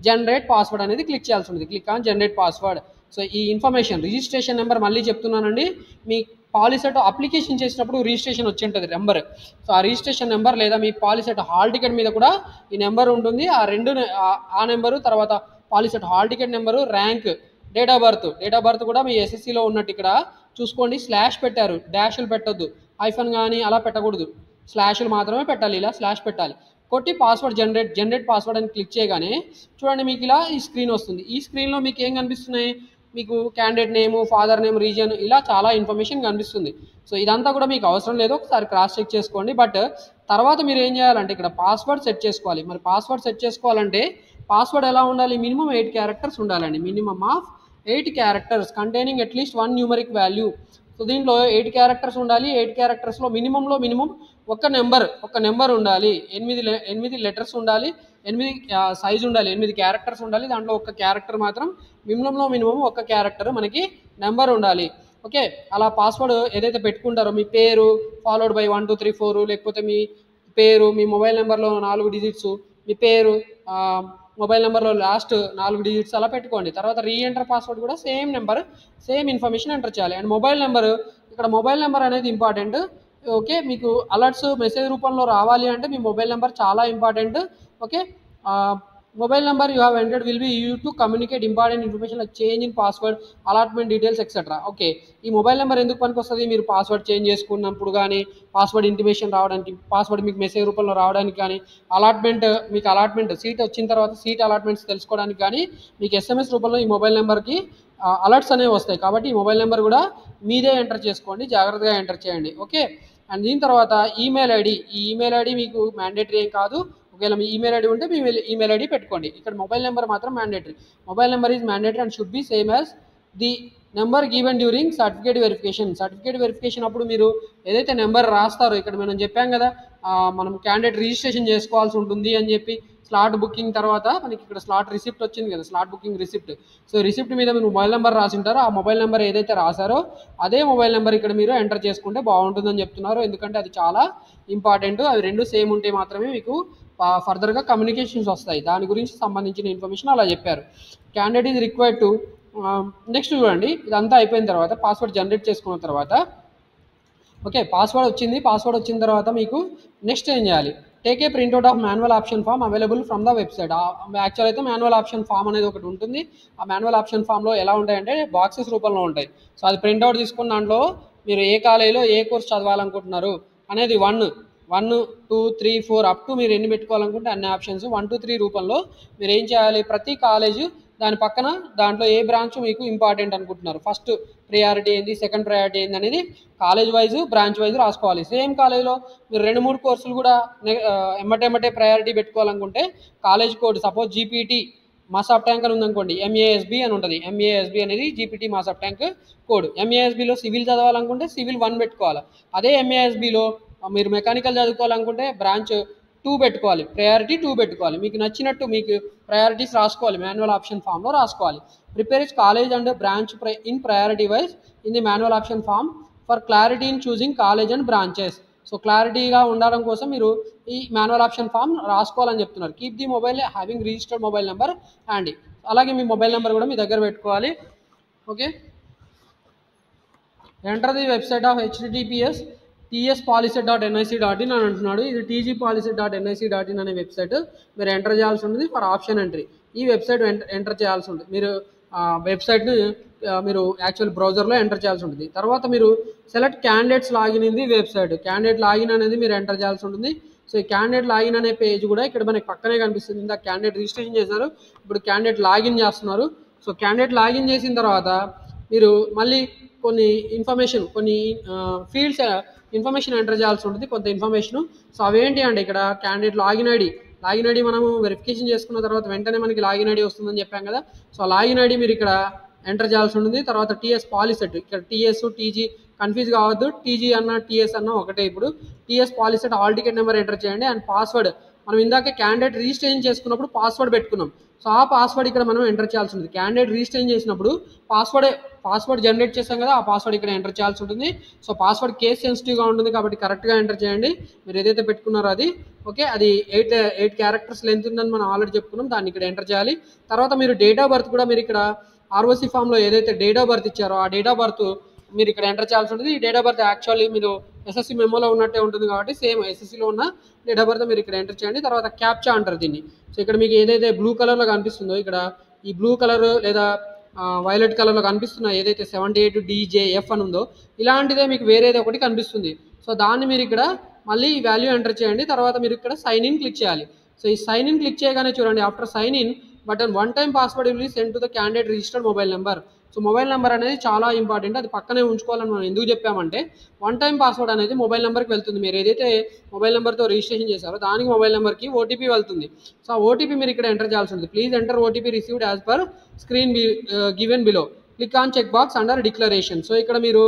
జనరేట్ పాస్వర్డ్ అనేది క్లిక్ చేయాల్సి ఉంటుంది. Click on generate password. So ఈ ఇన్ఫర్మేషన్ రిజిస్ట్రేషన్ నెంబర్ మళ్ళీ చెప్తున్నానండి, మీ పాలిసెట్ అప్లికేషన్ చేసినప్పుడు రిజిస్ట్రేషన్ వచ్చి ఉంటుంది నెంబర్. సో ఆ రిజిస్ట్రేషన్ నెంబర్ లేదా మీ పాలిసెట్ హాల్ టికెట్ మీద కూడా ఈ నెంబర్ ఉంటుంది. ఆ నెంబరు, తర్వాత POLYCET hall ticket number, rank, date of birth కూడా మీ ఎస్ఎస్సిలో ఉన్నట్టు ఇక్కడ చూసుకోండి. స్లాష్ పెట్టారు, డాష్లు పెట్టొద్దు, ఐఫోన్ కానీ అలా పెట్టకూడదు, స్లాష్లు మాత్రమే పెట్టాలి. ఇలా స్లాష్ పెట్టాలి. కొట్టి పాస్వర్డ్ జనరేట్ పాస్వర్డ్ అని క్లిక్ చేయగానే చూడండి మీకు ఇలా ఈ స్క్రీన్ వస్తుంది. ఈ స్క్రీన్లో మీకు ఏం కనిపిస్తున్నాయి, మీకు క్యాండిడేట్ నేము, ఫాదర్ నేమ్, రీజన్, ఇలా చాలా ఇన్ఫర్మేషన్ కనిపిస్తుంది. సో ఇదంతా కూడా మీకు అవసరం లేదు, ఒకసారి క్రాస్ చెక్ చేసుకోండి. బట్ తర్వాత మీరు ఏం చేయాలంటే ఇక్కడ పాస్వర్డ్ సెట్ చేసుకోవాలి. మరి పాస్వర్డ్ సెట్ చేసుకోవాలంటే పాస్వర్డ్ ఎలా ఉండాలి, మినిమం 8 క్యారెక్టర్స్ ఉండాలండి. Minimum of 8 characters containing at least 1 numeric value. So దీంట్లో 8 క్యారెక్టర్స్ ఉండాలి. 8 క్యారెక్టర్స్లో మినిమం ఒక నెంబర్ ఉండాలి. 8 లెటర్స్ ఉండాలి. 8 సైజ్ ఉండాలి. 8 క్యారెక్టర్స్ ఉండాలి. దాంట్లో ఒక క్యారెక్టర్ మాత్రం మినిమం ఒక క్యారెక్టర్ మనకి నెంబర్ ఉండాలి. ఓకే, అలా పాస్వర్డ్ ఏదైతే పెట్టుకుంటారో మీ పేరు ఫాలోడ్ బై 1 2 3 4, లేకపోతే మీ పేరు, మీ మొబైల్ నెంబర్లో 4 డిజిట్స్, మీ పేరు, మొబైల్ నెంబర్లో లాస్ట్ 4 డిజిట్స్ అలా పెట్టుకోండి. తర్వాత రీఎంటర్ పాస్వర్డ్ కూడా same number, same information enter చేయాలి. అండ్ మొబైల్ నెంబర్ అనేది ఇంపార్టెంట్. ఓకే, మీకు అలర్ట్స్ మెసేజ్ రూపంలో రావాలి అంటే మీ మొబైల్ నెంబర్ చాలా important. Okay, mobile number you have entered will be used to communicate important information like change in password, allotment details etcetera. Okay, ఈ mobile number ఎందుకు పనికి వస్తుంది, మీరు పాస్వర్డ్ చేంజ్ చేసుకున్నప్పుడు కానీ, పాస్వర్డ్ ఇంటిమేషన్ రావడానికి, పాస్వర్డ్ మీకు మెసేజ్ రూపంలో రావడానికి కానీ, అలాట్మెంట్ సీట్ వచ్చిన తర్వాత సీట్ అలాట్మెంట్స్ తెలుసుకోవడానికి కానీ, మీకు ఎస్ఎంఎస్ రూపంలో ఈ మొబైల్ నెంబర్కి అలర్ట్స్ అనేవి వస్తాయి. కాబట్టి ఈ మొబైల్ నెంబర్ కూడా మీదే ఎంటర్ చేసుకోండి, జాగ్రత్తగా ఎంటర్ చేయండి. ఓకే, అండ్ దీని తర్వాత ఈమెయిల్ ఐడి మీకు మ్యాండేటరీ ఏం కాదు. ఒకవేళ మీ ఈమెయిల్ ఐడి ఉంటే మీ ఈమెయిల్ ఐడి పెట్టుకోండి. ఇక్కడ మొబైల్ నెంబర్ మాత్రం mandatory. Mobile number is mandatory and should be same as the number given during certificate verification అప్పుడు మీరు ఏదైతే నెంబర్ రాస్తారో, ఇక్కడ మనం చెప్పాం కదా మనం క్యాండిడేట్ రిజిస్ట్రేషన్ చేసుకోవాల్సి ఉంటుంది అని చెప్పి. స్లాట్ బుకింగ్ తర్వాత మనకి ఇక్కడ స్లాట్ రిసిప్ట్ వచ్చింది కదా, slot booking receipt. So receipt మీద మీరు మొబైల్ నెంబర్ రాసి ఉంటారో, ఆ మొబైల్ నెంబర్ ఏదైతే రాశారో అదే మొబైల్ నెంబర్ ఇక్కడ మీరు ఎంటర్ చేసుకుంటే బాగుంటుందని చెప్తున్నారు. ఎందుకంటే అది చాలా ఇంపార్టెంట్. అవి రెండు సేమ్ ఉంటే మాత్రమే మీకు ఫర్దర్గా కమ్యూనికేషన్స్ వస్తాయి. దాని గురించి సంబంధించిన ఇన్ఫర్మేషన్ అలా చెప్పారు. Candidate is required to next చూడండి, ఇదంతా అయిపోయిన తర్వాత పాస్వర్డ్ జనరేట్ చేసుకున్న తర్వాత ఓకే పాస్వర్డ్ వచ్చిన తర్వాత మీకు నెక్స్ట్ ఏం చేయాలి, take a printout of manual option form available from the website. Actual అయితే మాన్యువల్ ఆప్షన్ ఫామ్ అనేది ఒకటి ఉంటుంది. ఆ మాన్యువల్ ఆప్షన్ ఫామ్లో ఎలా ఉంటాయంటే బాక్సెస్ రూపంలో ఉంటాయి. సో అది ప్రింట్అవుట్ తీసుకున్న దాంట్లో మీరు ఏ కాలేజీలో ఏ కోర్స్ చదవాలనుకుంటున్నారు అనేది 1 2 3 4 అప్ టు మీరు ఎన్ని పెట్టుకోవాలనుకుంటే అన్ని ఆప్షన్స్ 1 2 3 రూపంలో మీరు ఏం చేయాలి, ప్రతి కాలేజ్ దాని పక్కన దాంట్లో ఏ బ్రాంచ్ మీకు ఇంపార్టెంట్ అనుకుంటున్నారు, ఫస్ట్ ప్రియారిటీ ఏంది, సెకండ్ ప్రియారిటీ ఏంది అనేది కాలేజ్ వైజ్ బ్రాంచ్ వైజ్ రాసుకోవాలి. సేమ్ కాలేజ్లో మీరు 2-3 కోర్సులు కూడా ఎమ్మటే ప్రయారిటీ పెట్టుకోవాలనుకుంటే college code suppose GPT Masab tank అని ఉందనుకోండి, ఎంఏఎస్బి అని ఉంటుంది. ఎంఏఎస్బి అనేది జీపీటీ మాసాఫ్ ట్యాంక్ కోడ్. ఎంఏఎస్బిలో సివిల్ చదవాలనుకుంటే సివిల్ 1 పెట్టుకోవాలి. అదే ఎంఏఎస్బిలో మీరు మెకానికల్ చదువుకోవాలనుకుంటే బ్రాంచ్ 2 పెట్టుకోవాలి, ప్రయారిటీ 2 పెట్టుకోవాలి. మీకు నచ్చినట్టు మీకు ప్రయారిటీస్ రాసుకోవాలి, మాన్యువల్ ఆప్షన్ ఫామ్లో రాసుకోవాలి. Prepare is college and branch in priority wise in the manual option form for clarity in choosing college and branches. So క్లారిటీగా ఉండడం కోసం మీరు ఈ మాన్యువల్ ఆప్షన్ ఫామ్ రాసుకోవాలని చెప్తున్నారు. Keep the mobile having registered mobile number handy. అలాగే మీ mobile number కూడా మీ దగ్గర పెట్టుకోవాలి. Okay, enter the website of https tspolicy.nic.in అని అంటున్నాడు. ఇది tgpolicy.nic.in అనే వెబ్సైట్ మీరు ఎంటర్ చేయాల్సి ఉంటుంది ఫర్ ఆప్షన్ ఎంట్రీ. ఈ వెబ్సైట్ ఎంటర్ చేయాల్సి ఉంటుంది. మీరు వెబ్సైట్ని మీరు యాక్చువల్ బ్రౌజర్లో ఎంటర్ చేయాల్సి ఉంటుంది. తర్వాత మీరు select candidates login in the website. Candidate login అనేది మీరు ఎంటర్ చేయాల్సి ఉంటుంది. సో ఈ క్యాండిడేట్ లాగిన్ అనే పేజ్ కూడా ఇక్కడ మనకి పక్కనే కనిపిస్తుంది. ఇందాక క్యాండిడేట్ రిజిస్ట్రేషన్ చేశారు, ఇప్పుడు క్యాండిడేట్ లాగిన్ చేస్తున్నారు. సో క్యాండిడేట్ లాగిన్ చేసిన తర్వాత మీరు మళ్ళీ కొన్ని ఇన్ఫర్మేషన్, కొన్ని ఫీల్డ్స్ ఇన్ఫర్మేషన్ ఎంటర్ చేయాల్సి ఉంటుంది, కొంత ఇన్ఫర్మేషన్. సో అవేంటి అంటే ఇక్కడ క్యాండిడేట్ లాగిన్ ఐడి మనము వెరిఫికేషన్ చేసుకున్న తర్వాత వెంటనే మనకి లాగిన్ ఐడి వస్తుందని చెప్పాం కదా. సో ఆ లాగిన్ ఐడి మీరు ఇక్కడ ఎంటర్ చేయాల్సి ఉంటుంది. తర్వాత టీఎస్ పాలిసెట్, ఇక్కడ టీఎస్ టీజీ కన్ఫ్యూజ్ కావద్దు, టీజీ అన్న టీఎస్ అన్న ఒకటే. ఇప్పుడు TS POLYCET hall ticket number enter చేయండి అండ్ పాస్వర్డ్. మనం ఇందాక క్యాండిడేట్ రిజిస్ట్రేషన్ చేసుకున్నప్పుడు పాస్వర్డ్ పెట్టుకున్నాం. సో ఆ పాస్వర్డ్ ఇక్కడ మనం ఎంటర్ చేయాల్సి ఉంటుంది. క్యాండిడేట్ రిజిస్ట్రేషన్ చేసినప్పుడు పాస్వర్డ్ జనరేట్ చేస్తాం కదా, ఆ పాస్వర్డ్ ఇక్కడ ఎంటర్ చేయాల్సి ఉంటుంది. సో పాస్వర్డ్ కేస్ సెన్సిటివ్గా ఉంటుంది కాబట్టి కరెక్ట్గా ఎంటర్ చేయండి, మీరు ఏదైతే పెట్టుకున్నారో అది. ఓకే, అది 8 క్యారెక్టర్స్ లెంత్ ఉందని మనం ఆల్రెడీ చెప్పుకున్నాం, దాన్ని ఇక్కడ ఎంటర్ చేయాలి. తర్వాత మీరు డేట్ ఆఫ్ బర్త్ కూడా మీరు ఇక్కడ ఆర్ఓసి ఫామ్లో ఏదైతే డేట్ ఆఫ్ బర్త్ ఇచ్చారో ఆ డేట్ ఆఫ్ బర్త్ మీరు ఇక్కడ ఎంటర్ చేయాల్సి ఉంటుంది. ఈ డేట్ ఆఫ్ బర్త్ యాక్చువల్లీ మీరు ఎస్ఎస్సి మెమోలో ఉన్నట్టే ఉంటుంది కాబట్టి సేమ్ ఎస్ఎస్సిలో ఉన్న డేట్ ఆఫ్ బర్త్ మీరు ఇక్కడ ఎంటర్ చేయండి. తర్వాత క్యాప్చా అంటారు దీన్ని. సో ఇక్కడ మీకు ఏదైతే బ్లూ కలర్లో కనిపిస్తుందో, ఇక్కడ ఈ బ్లూ కలర్ లేదా వైలెట్ కలర్లో కనిపిస్తున్న ఏదైతే 78 DJF అని ఉందో ఇలాంటిదే మీకు వేరేది ఒకటి కనిపిస్తుంది. సో దాన్ని మీరు ఇక్కడ మళ్ళీ ఈ వాల్యూ ఎంటర్ చేయండి. తర్వాత మీరు ఇక్కడ సైన్ ఇన్ క్లిక్ చేయాలి. సో ఈ సైన్ ఇన్ క్లిక్ చేయగానే చూడండి, after sign in button one time password will be send to the candidate registered mobile number. So mobile number అనేది చాలా ఇంపార్టెంట్, అది పక్కనే ఉంచుకోవాలని మనం ఎందుకు చెప్పామంటే వన్ టైం పాస్వర్డ్ అనేది మొబైల్ నెంబర్కి వెళ్తుంది. మీరు ఏదైతే మొబైల్ నెంబర్తో రిజిస్ట్రేషన్ చేశారో దానికి మొబైల్ నెంబర్కి ఓటీపీ వెళ్తుంది. సో ఆ ఓటీపీ మీరు ఇక్కడ ఎంటర్ చేయాల్సి ఉంటుంది. Please enter OTP received as per screen given below. Click on check box under declaration. So ఇక్కడ మీరు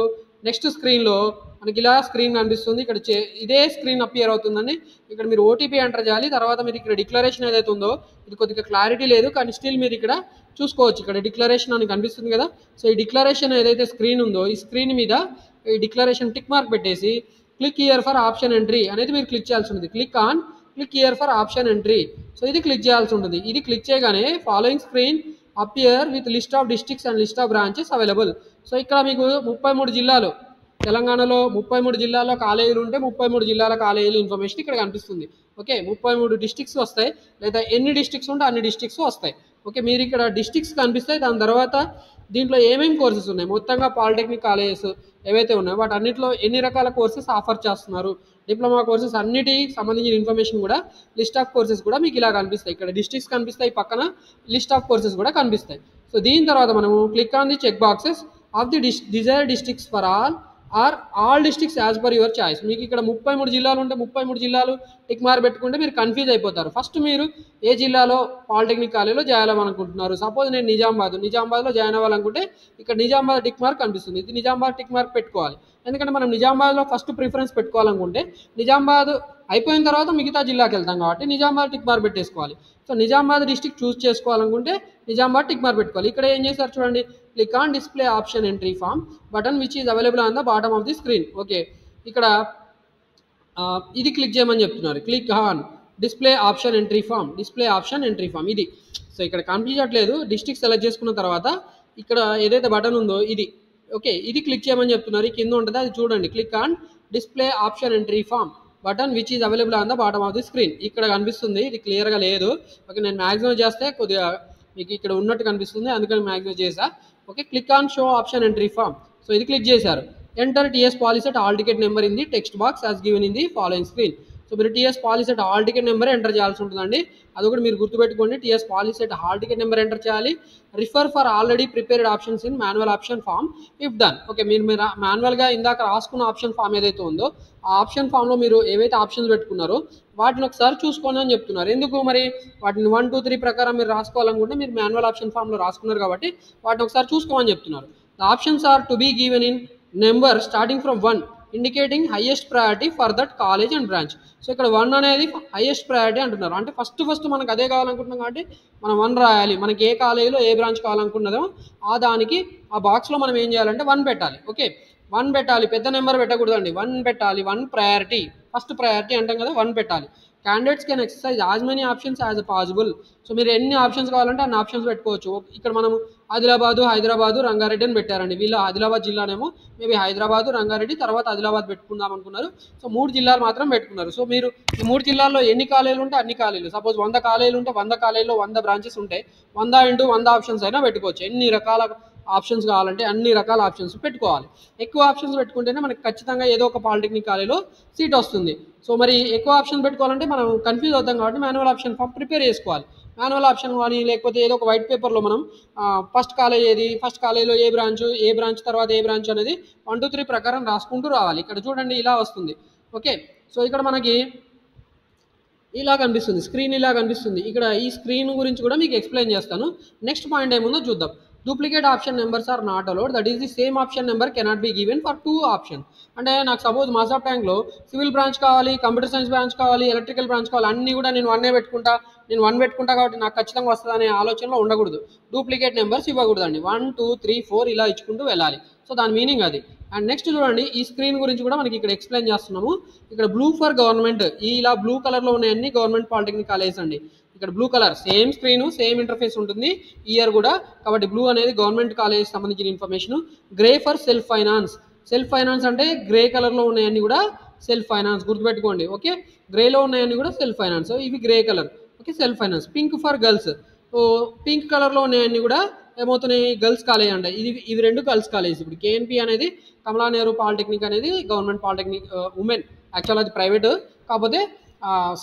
నెక్స్ట్ స్క్రీన్లో మనకి ఇలా స్క్రీన్ కనిపిస్తుంది, ఇక్కడ ఇదే స్క్రీన్ అపియర్ అవుతుందండి. ఇక్కడ మీరు ఓటీపీ ఎంటర్ చేయాలి. తర్వాత మీరు ఇక్కడ డిక్లరేషన్ ఏదైతే ఉందో ఇది కొద్దిగా క్లారిటీ లేదు కానీ స్టిల్ మీరు ఇక్కడ చూసుకోవచ్చు, ఇక్కడ డిక్లరేషన్ అని కనిపిస్తుంది కదా. సో ఈ డిక్లరేషన్ ఏదైతే స్క్రీన్ ఉందో ఈ స్క్రీన్ మీద ఈ డిక్లరేషన్ టిక్ మార్క్ పెట్టేసి click here for option entry అనేది మీరు క్లిక్ చేయాల్సి ఉంటుంది. Click here for option entry. So ఇది క్లిక్ చేయాల్సి ఉంటుంది. ఇది క్లిక్ చేయగానే following screen appear with list of districts and list of branches available. So ఇక్కడ మీకు 33 జిల్లాలు, తెలంగాణలో 33 జిల్లాల్లో కాలేజీలు ఉంటే 33 జిల్లాల కాలేజీలు ఇన్ఫర్మేషన్ ఇక్కడ కనిపిస్తుంది. ఓకే, 33 డిస్ట్రిక్ట్స్ వస్తాయి, లేదా ఎన్ని డిస్ట్రిక్ట్స్ ఉంటే అన్ని డిస్ట్రిక్ట్స్ వస్తాయి. ఓకే, మీరు ఇక్కడ డిస్ట్రిక్ట్స్ కనిపిస్తాయి. దాని తర్వాత దీంట్లో ఏమేమి కోర్సెస్ ఉన్నాయి, మొత్తంగా పాలిటెక్నిక్ కాలేజెస్ ఏవైతే ఉన్నాయో వాటి అన్నింటిలో ఎన్ని రకాల కోర్సెస్ ఆఫర్ చేస్తున్నారు, డిప్లొమా కోర్సెస్ అన్నిటికి సంబంధించిన ఇన్ఫర్మేషన్ కూడా, లిస్ట్ ఆఫ్ కోర్సెస్ కూడా మీకు ఇలా కనిపిస్తాయి. ఇక్కడ డిస్ట్రిక్ట్స్ కనిపిస్తాయి, పక్కన లిస్ట్ ఆఫ్ కోర్సెస్ కూడా కనిపిస్తాయి. సో దీని తర్వాత మనము click on the check boxes of the desired districts for all districts as per your choice. మీకు ఇక్కడ 33 జిల్లాలు ఉంటే 33 జిల్లాలు టిక్ మార్క్ పెట్టుకుంటే మీరు కన్ఫ్యూజ్ అయిపోతారు. ఫస్ట్ మీరు ఏ జిల్లాలో పాలిటెక్నిక్ కాలేజీలో జాయిన్ అవ్వాలనుకుంటున్నారు. సపోజ్ నేను నిజామాబాద్లో జాయిన్ అవ్వాలనుకుంటే ఇక్కడ నిజామాబాద్ టిక్ మార్క్ కనిపిస్తుంది, ఇది నిజామాబాద్ టిక్ మార్క్ పెట్టుకోవాలి. ఎందుకంటే మనం నిజామాబాద్లో ఫస్ట్ ప్రిఫరెన్స్ పెట్టుకోవాలనుకుంటే నిజామాబాద్ అయిపోయిన తర్వాత మిగతా జిల్లాకి వెళ్తాం కాబట్టి నిజామాబాద్ టిక్ మార్క్ పెట్టేసుకోవాలి. సో నిజామాబాద్ డిస్ట్రిక్ట్ చూస్ చేసుకోవాలనుకుంటే నిజామాబాద్ టిక్ మార్క్ పెట్టుకోవాలి. ఇక్కడ ఏం చేశారు చూడండి, click on display option entry form button which is available on the bottom of the screen. Okay, ఇక్కడ ఇది క్లిక్ చేయమని చెప్తున్నారు. Click on display option entry form ఇది. సో ఇక్కడ కనిపించట్లేదు, డిస్ట్రిక్ట్ సెలెక్ట్ చేసుకున్న తర్వాత ఇక్కడ ఏదైతే బటన్ ఉందో ఇది. ఓకే, ఇది క్లిక్ చేయమని చెప్తున్నారు, కింద ఉంటుంది అది చూడండి. Click on display option entry form button which is available on the bottom of the screen. ఇక్కడ కనిపిస్తుంది, ఇది క్లియర్గా లేదు. ఓకే, నేను మ్యాక్సిమం చేస్తే కొద్దిగా మీకు ఇక్కడ ఉన్నట్టు కనిపిస్తుంది, అందుకని మ్యాక్సిమం చేసా. Okay, click on show option entry form. So ఇది క్లిక్ చేశారు. Enter TS POLYCET hall ticket number in the text box as given in the following screen. So మీరు TS POLYCET hall ticket number enter చేయాల్సి ఉంటుందండి, అదొకటి మీరు గుర్తుపెట్టుకోండి. TS POLYCET hall ticket number enter చేయాలి. Refer for already prepared options in manual option form if done. Okay, మీరు మాన్యువల్గా ఇందాక రాసుకున్న ఆప్షన్ ఫామ్ ఏదైతే ఉందో ఆ ఆప్షన్ ఫామ్లో మీరు ఏవైతే ఆప్షన్స్ పెట్టుకున్నారో వాటిని ఒకసారి చూసుకోండి అని చెప్తున్నారు. ఎందుకు మరి వాటిని 1, 2, 3 ప్రకారం మీరు రాసుకోవాలనుకుంటే మీరు మాన్యువల్ ఆప్షన్ ఫామ్లో రాసుకున్నారు కాబట్టి వాటిని ఒకసారి చూసుకోమని చెప్తున్నారు. The options are to be given in number starting from 1 indicating highest priority for that college and branch. So ఇక్కడ 1 అనేది హైయెస్ట్ ప్రయారిటీ అంటున్నారు. అంటే ఫస్ట్ మనకు అదే కావాలనుకుంటున్నాం కాబట్టి మనం 1 రాయాలి. మనకి ఏ కాలేజీలో ఏ బ్రాంచ్ కావాలనుకున్నదో దానికి ఆ బాక్స్లో మనం ఏం చేయాలంటే 1 పెట్టాలి. ఓకే, 1 పెట్టాలి, పెద్ద నెంబర్ పెట్టకూడదండి. 1 పెట్టాలి, 1 ప్రయారిటీ, ఫస్ట్ ప్రయారిటీ అంటాం కదా, 1 పెట్టాలి. Candidates can exercise as many options as possible. So మీరు ఎన్ని ఆప్షన్స్ కావాలంటే అన్ని ఆప్షన్స్ పెట్టుకోవచ్చు. ఇక్కడ మనం ఆదిలాబాదు, హైదరాబాదు, రంగారెడ్డి అని పెట్టారండి. వీళ్ళు ఆదిలాబాద్ జిల్లానేమో మేబీ హైదరాబాదు, రంగారెడ్డి, తర్వాత ఆదిలాబాద్ పెట్టుకుందాం అనుకున్నారు. సో 3 జిల్లాలు మాత్రం పెట్టుకున్నారు. సో మీరు ఈ 3 జిల్లాల్లో ఎన్ని కాలేజీలు ఉంటే అన్ని కాలేజీలు, సపోజ్ 100 కాలేజీలు ఉంటే 100 కాలేజీలో 100 బ్రాంచెస్ ఉంటే 100 × 100 ఆప్షన్స్ అయినా పెట్టుకోవచ్చు. ఎన్ని రకాల ఆప్షన్స్ కావాలంటే అన్ని రకాల ఆప్షన్స్ పెట్టుకోవాలి. ఎక్కువ ఆప్షన్స్ పెట్టుకుంటేనే మనకి ఖచ్చితంగా ఏదో ఒక పాలిటెక్నిక్ కాలేజీలో సీట్ వస్తుంది. సో మరి ఎక్కువ ఆప్షన్ పెట్టుకోవాలంటే మనం కన్ఫ్యూజ్ అవుతాం కాబట్టి మాన్యువల్ ఆప్షన్ ఫామ్ ప్రిపేర్ చేసుకోవాలి. మాన్యువల్ ఆప్షన్ కానీ లేకపోతే ఏదో ఒక వైట్ పేపర్లో మనం ఫస్ట్ కాలేజ్ ఏది, ఫస్ట్ కాలేజీలో ఏ బ్రాంచ్ తర్వాత ఏ బ్రాంచ్ అనేది 1, 2, 3 ప్రకారం రాసుకుంటూ రావాలి. ఇక్కడ చూడండి ఇలా వస్తుంది. ఓకే, సో ఇక్కడ మనకి ఇలా కనిపిస్తుంది, స్క్రీన్ ఇలా కనిపిస్తుంది. ఇక్కడ ఈ స్క్రీన్ గురించి కూడా మీకు ఎక్స్ప్లెయిన్ చేస్తాను. నెక్స్ట్ పాయింట్ ఏముందో చూద్దాం. Duplicate option numbers are not allowed, that is the same option number cannot be given for 2 option. అంటే నాకు సపోజ్ మాసాఫ్ ట్యాంక్లో సివిల్ బ్రాంచ్ కావాలి, కంప్యూటర్ సైన్స్ బ్రాంచ్ కావాలి, ఎలక్ట్రికల్ బ్రాంచ్ కావాలి, అన్నీ కూడా నేను 1 పెట్టుకుంటా కాబట్టి నాకు ఖచ్చితంగా వస్తుంది అనే ఆలోచనలో ఉండకూడదు. Duplicate numbers ఇవ్వకూడదండి. 1, 2, 3, 4 ఇలా ఇచ్చుకుంటూ వెళ్ళాలి. సో దాని మీనింగ్ అది. అండ్ నెక్స్ట్ చూడండి, ఈ స్క్రీన్ గురించి కూడా మనకి ఇక్కడ ఎక్స్ప్లెయిన్ చేస్తున్నాము. ఇక్కడ బ్లూ ఫర్ గవర్నమెంట్, ఇలా బ్లూ కలర్లో ఉన్నాయన్నీ గవర్నమెంట్ పాలిటెక్నిక్ కాలేజెస్ అండి. ఇక్కడ blue colour, same screen, same interface ఉంటుంది ఇయర్ కూడా, కాబట్టి బ్లూ అనేది గవర్నమెంట్ కాలేజ్ సంబంధించిన information. Grey for self finance అంటే గ్రే కలర్లో ఉన్నాయన్నీ కూడా సెల్ఫ్ ఫైనాన్స్, గుర్తుపెట్టుకోండి. ఓకే, గ్రేలో ఉన్నాయన్నీ కూడా సెల్ఫ్ ఫైనాన్స్, ఇవి grey colour. Okay, self finance. Pink for girls, so pink కలర్లో ఉన్నాయన్నీ కూడా ఏమవుతున్నాయి, గర్ల్స్ కాలేజ్ అండి. ఇవి 2 గర్ల్స్ కాలేజ్. ఇప్పుడు కేఎన్పి అనేది కమలా నెహ్రూ పాలిటెక్నిక్ అనేది గవర్నమెంట్ పాలిటెక్నిక్, ఉమెన్, యాక్చువల్ అది ప్రైవేట్, కాకపోతే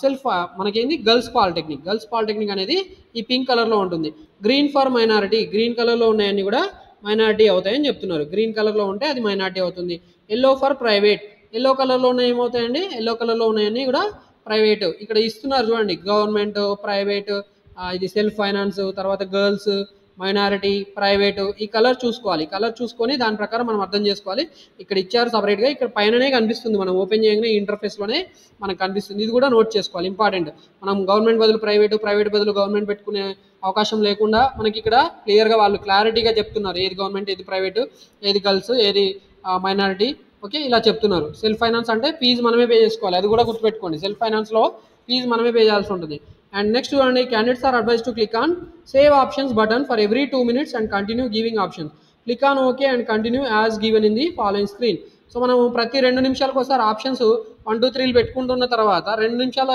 సెల్ఫ్ మనకేంది గర్ల్స్ పాలిటెక్నిక్ అనేది ఈ పింక్ కలర్లో ఉంటుంది. గ్రీన్ ఫర్ మైనారిటీ, గ్రీన్ కలర్లో ఉన్నాయన్నీ కూడా మైనారిటీ అవుతాయని చెప్తున్నారు. గ్రీన్ కలర్లో ఉంటే అది మైనారిటీ అవుతుంది. ఎల్లో ఫర్ ప్రైవేట్, ఎల్లో కలర్లో ఉన్నాయి ఏమవుతాయండి, ఎల్లో కలర్లో ఉన్నాయన్నీ కూడా ప్రైవేట్. ఇక్కడ ఇస్తున్నారు చూడండి, గవర్నమెంట్, ప్రైవేట్, ఇది సెల్ఫ్ ఫైనాన్స్, తర్వాత గర్ల్స్, మైనారిటీ, ప్రైవేటు, ఈ కలర్ చూసుకోవాలి. కలర్ చూసుకొని దాని ప్రకారం మనం అర్థం చేసుకోవాలి. ఇక్కడ ఇచ్చారు సపరేట్గా, ఇక్కడ పైననే కనిపిస్తుంది, మనం ఓపెన్ చేయగానే ఈ ఇంటర్ఫేస్లోనే మనకు కనిపిస్తుంది. ఇది కూడా నోట్ చేసుకోవాలి, ఇంపార్టెంట్. మనం గవర్నమెంట్ బదులు ప్రైవేట్ బదులు గవర్నమెంట్ పెట్టుకునే అవకాశం లేకుండా మనకి ఇక్కడ క్లియర్గా వాళ్ళు క్లారిటీగా చెప్తున్నారు, ఏది గవర్నమెంట్, ఏది ప్రైవేటు, ఏది గర్ల్స్, ఏది మైనారిటీ. ఓకే, ఇలా చెప్తున్నారు. సెల్ఫ్ ఫైనాన్స్ అంటే ఫీజు మనమే పే చేసుకోవాలి, అది కూడా గుర్తుపెట్టుకోండి. సెల్ఫ్ ఫైనాన్స్లో ఫీజు మనమే పే చేయాల్సి ఉంటుంది. అండ్ నెక్స్ట్ చూడండి, candidates are advise to click on save options button for every 2 minutes and continue giving options. Click on okay and continue as given in the following screen. So మనం ప్రతి 2 నిమిషాలకు ఒకసారి options 1, 2, 3 పెట్టుకుంటున్న తర్వాత 2 నిమిషాలు